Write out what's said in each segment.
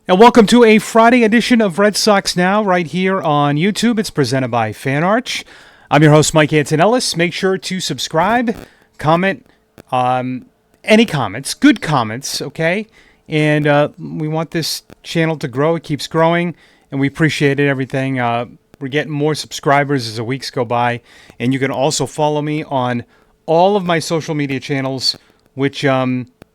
And welcome to a Friday edition of Red Sox Now right here on YouTube. It's presented by FanArch. I'm your host, Mike Antonellis. Make sure to subscribe, comment, any comments, good comments, okay? And we want this channel to grow. It keeps growing, and we appreciate it, everything. We're getting more subscribers as the weeks go by. And you can also follow me on all of my social media channels, which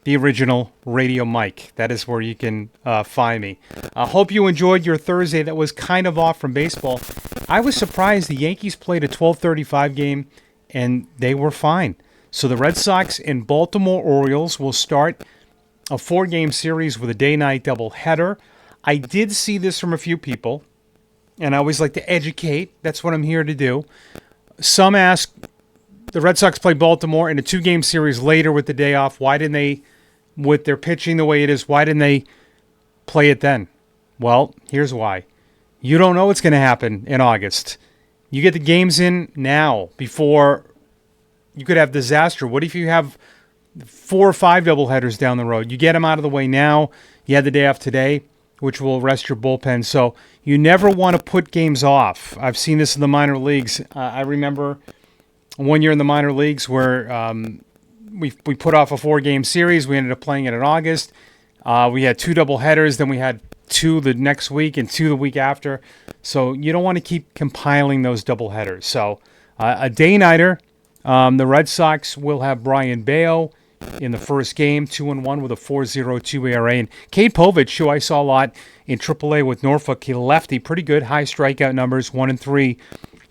the original Radio Mike. That is where you can find me. I hope you enjoyed your Thursday that was kind of off from baseball. I was surprised the Yankees played a 12:35 game, and they were fine. So the Red Sox and Baltimore Orioles will start a 4-game series with a day-night doubleheader. I did see this from a few people, and I always like to educate. That's what I'm here to do. Some ask, the Red Sox play Baltimore in a 2-game series later with the day off. Why didn't they, with their pitching the way it is, why didn't they play it then? Well, here's why. You don't know what's going to happen in August. You get the games in now before you could have disaster. What if you have 4 or 5 doubleheaders down the road? You get them out of the way now. You had the day off today, which will rest your bullpen. So you never want to put games off. I've seen this in the minor leagues. I remember one year in the minor leagues where we put off a 4-game series. We ended up playing it in August. We had 2 doubleheaders. Then we had 2 the next week and 2 the week after. So you don't want to keep compiling those doubleheaders. So a day-nighter. The Red Sox will have Brian Bayo in the first game, 2-1 with a 4.02 ERA. And Cade Povich, who I saw a lot in AAA with Norfolk, he lefty, pretty good, high strikeout numbers, 1-3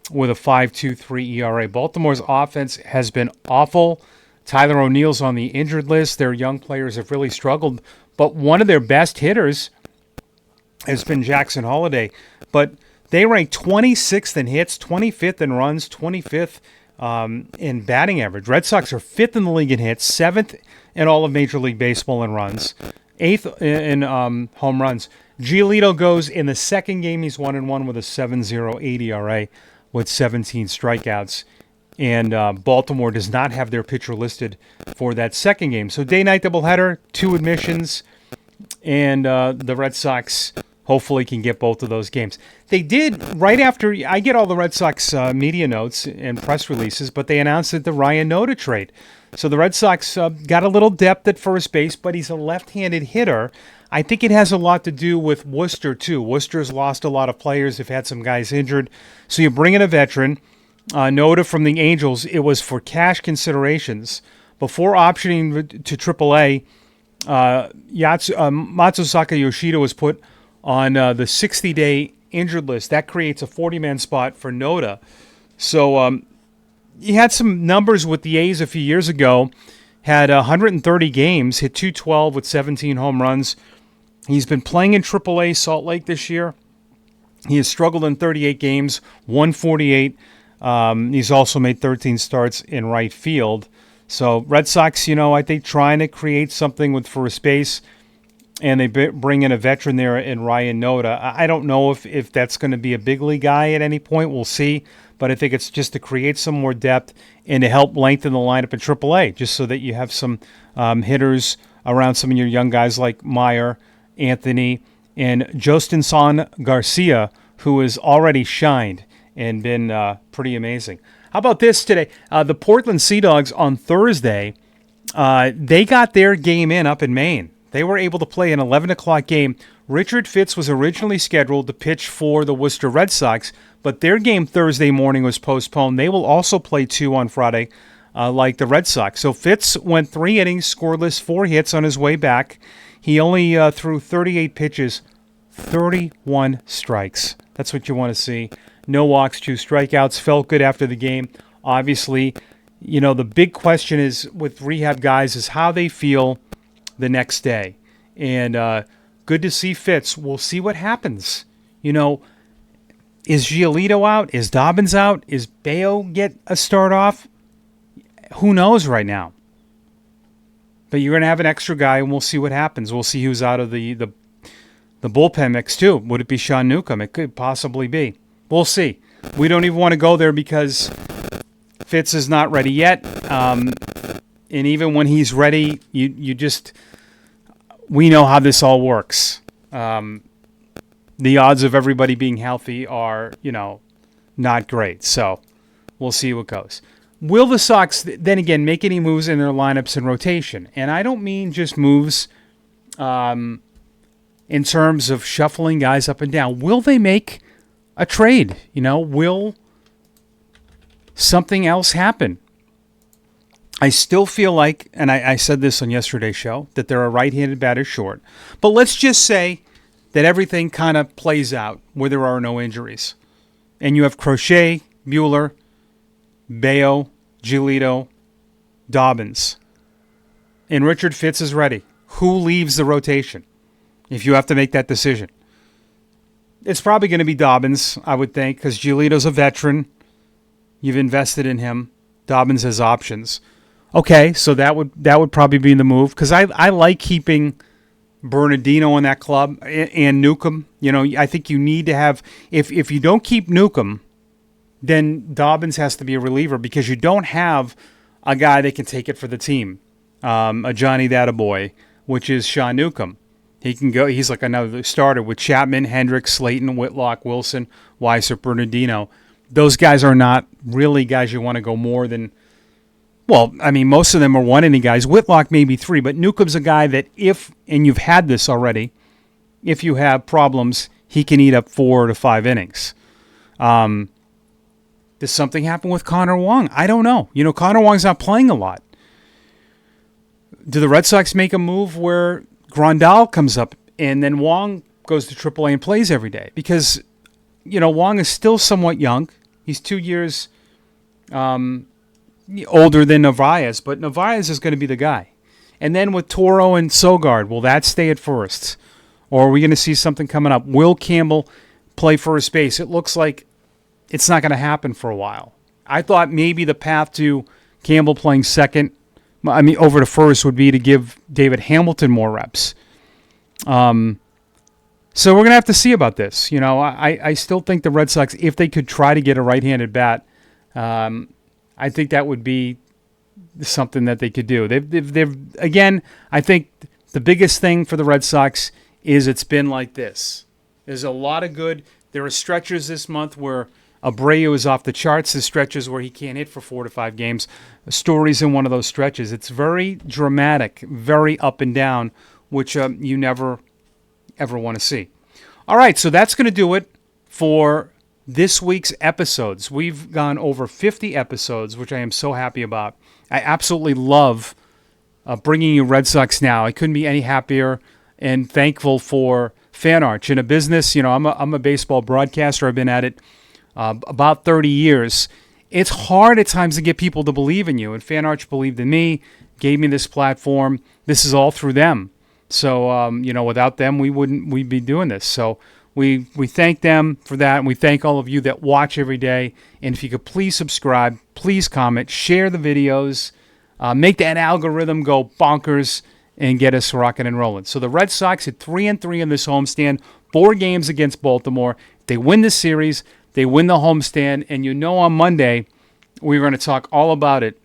with a 5.23 ERA. Baltimore's offense has been awful. Tyler O'Neill's on the injured list. Their young players have really struggled. But one of their best hitters has been Jackson Holliday. But they rank 26th in hits, 25th in runs, 25th in batting average. Red Sox are 5th in the league in hits, 7th in all of Major League Baseball in runs, 8th in home runs. Giolito goes in the second game. He's 1-1 with a 7.08 ERA with 17 strikeouts. And Baltimore does not have their pitcher listed for that second game. So day-night doubleheader, 2 admissions, and the Red Sox hopefully can get both of those games. They did, right after, I get all the Red Sox media notes and press releases, but they announced that the Ryan Noda trade. So the Red Sox got a little depth at first base, but he's a left-handed hitter. I think it has a lot to do with Worcester, too. Worcester's lost a lot of players. They've had some guys injured. So you bring in a veteran. Noda from the Angels, it was for cash considerations. Before optioning to AAA, Matsusaka Yoshida was put on the 60-day injured list. That creates a 40-man spot for Noda. So he had some numbers with the A's a few years ago, had 130 games, hit .212 with 17 home runs. He's been playing in AAA Salt Lake this year. He has struggled in 38 games, 148. He's also made 13 starts in right field. So Red Sox, I think trying to create something with first base, and they bring in a veteran there in Ryan Noda. I don't know if that's going to be a big league guy at any point. We'll see. But I think it's just to create some more depth and to help lengthen the lineup in AAA, just so that you have some hitters around some of your young guys like Meyer, Anthony, and Jostinson Garcia, who has already shined and been pretty amazing. How about this today? The Portland Sea Dogs on Thursday, they got their game in up in Maine. They were able to play an 11 o'clock game. Richard Fitz was originally scheduled to pitch for the Worcester Red Sox, but their game Thursday morning was postponed. They will also play 2 on Friday, like the Red Sox. So Fitz went 3 innings, scoreless, 4 hits on his way back. He only threw 38 pitches, 31 strikes. That's what you want to see. No walks, 2 strikeouts. Felt good after the game. Obviously, the big question is with rehab guys is how they feel the next day. And good to see Fitz. We'll see what happens. Is Giolito out? Is Dobbins out? Is Bayo get a start off? Who knows right now? But you're going to have an extra guy, and we'll see what happens. We'll see who's out of the bullpen mix, too. Would it be Sean Newcomb? It could possibly be. We'll see. We don't even want to go there because Fitz is not ready yet. And even when he's ready, we know how this all works. the odds of everybody being healthy are, not great. So we'll see what goes. Will the Sox then again make any moves in their lineups and rotation? And I don't mean just moves in terms of shuffling guys up and down. Will they make a trade? Will something else happen? I still feel like, and I said this on yesterday's show, that there are right-handed batters short. But let's just say that everything kind of plays out where there are no injuries. And you have Crochet, Buehler, Bayo, Giolito, Dobbins. And Richard Fitz is ready. Who leaves the rotation if you have to make that decision? It's probably going to be Dobbins, I would think, because Giolito's a veteran. You've invested in him. Dobbins has options. Okay, so that would probably be the move, because I like keeping Bernardino in that club and Newcomb. I think you need to have, if you don't keep Newcomb, then Dobbins has to be a reliever, because you don't have a guy that can take it for the team, a Johnny That-a-Boy, which is Sean Newcomb. He can go. He's like another starter with Chapman, Hendricks, Slayton, Whitlock, Wilson, Weiser, Bernardino. Those guys are not really guys you want to go more than. Well, I mean, most of them are one inning guys. Whitlock maybe 3, but Newcomb's a guy that and you've had this already, if you have problems, he can eat up 4 to 5 innings. Does something happen with Connor Wong? I don't know. Connor Wong's not playing a lot. Do the Red Sox make a move where Grandal comes up and then Wong goes to AAA and plays every day? Because, Wong is still somewhat young. He's 2 years older than Narvaez, but Narvaez is going to be the guy. And then with Toro and Sogard, will that stay at first? Or are we going to see something coming up? Will Campbell play first base? It looks like it's not going to happen for a while. I thought maybe the path to Campbell playing second, over to first, would be to give David Hamilton more reps. So we're going to have to see about this. I still think the Red Sox, if they could try to get a right-handed bat, I think that would be something that they could do. They've again, I think the biggest thing for the Red Sox is it's been like this. There's a lot of good. There are stretches this month where Abreu is off the charts. There's stretches where he can't hit for 4 to 5 games. Story's in one of those stretches. It's very dramatic, very up and down, which you never, ever want to see. All right, so that's going to do it for this week's episodes. We've gone over 50 episodes, which I am so happy about. I absolutely love bringing you Red Sox Now. I couldn't be any happier and thankful for Fan Arch. In a business, I'm a baseball broadcaster. I've been at it about 30 years. It's hard at times to get people to believe in you, and Fan Arch believed in me, gave me this platform. This is all through them. So, without them, we'd be doing this. So we thank them for that, and we thank all of you that watch every day. And if you could please subscribe, please comment, share the videos, make that algorithm go bonkers, and get us rocking and rolling. So the Red Sox at 3-3 in this homestand, 4 games against Baltimore. They win the series, they win the homestand, and on Monday we're going to talk all about it,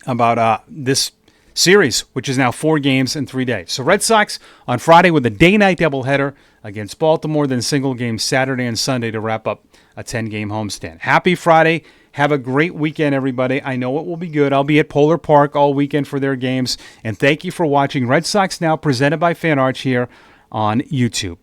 about this series, which is now 4 games in 3 days. So Red Sox on Friday with a day-night doubleheader against Baltimore, then single game Saturday and Sunday to wrap up a 10-game homestand. Happy Friday. Have a great weekend, everybody. I know it will be good. I'll be at Polar Park all weekend for their games. And thank you for watching Red Sox Now, presented by Fan Arch here on YouTube.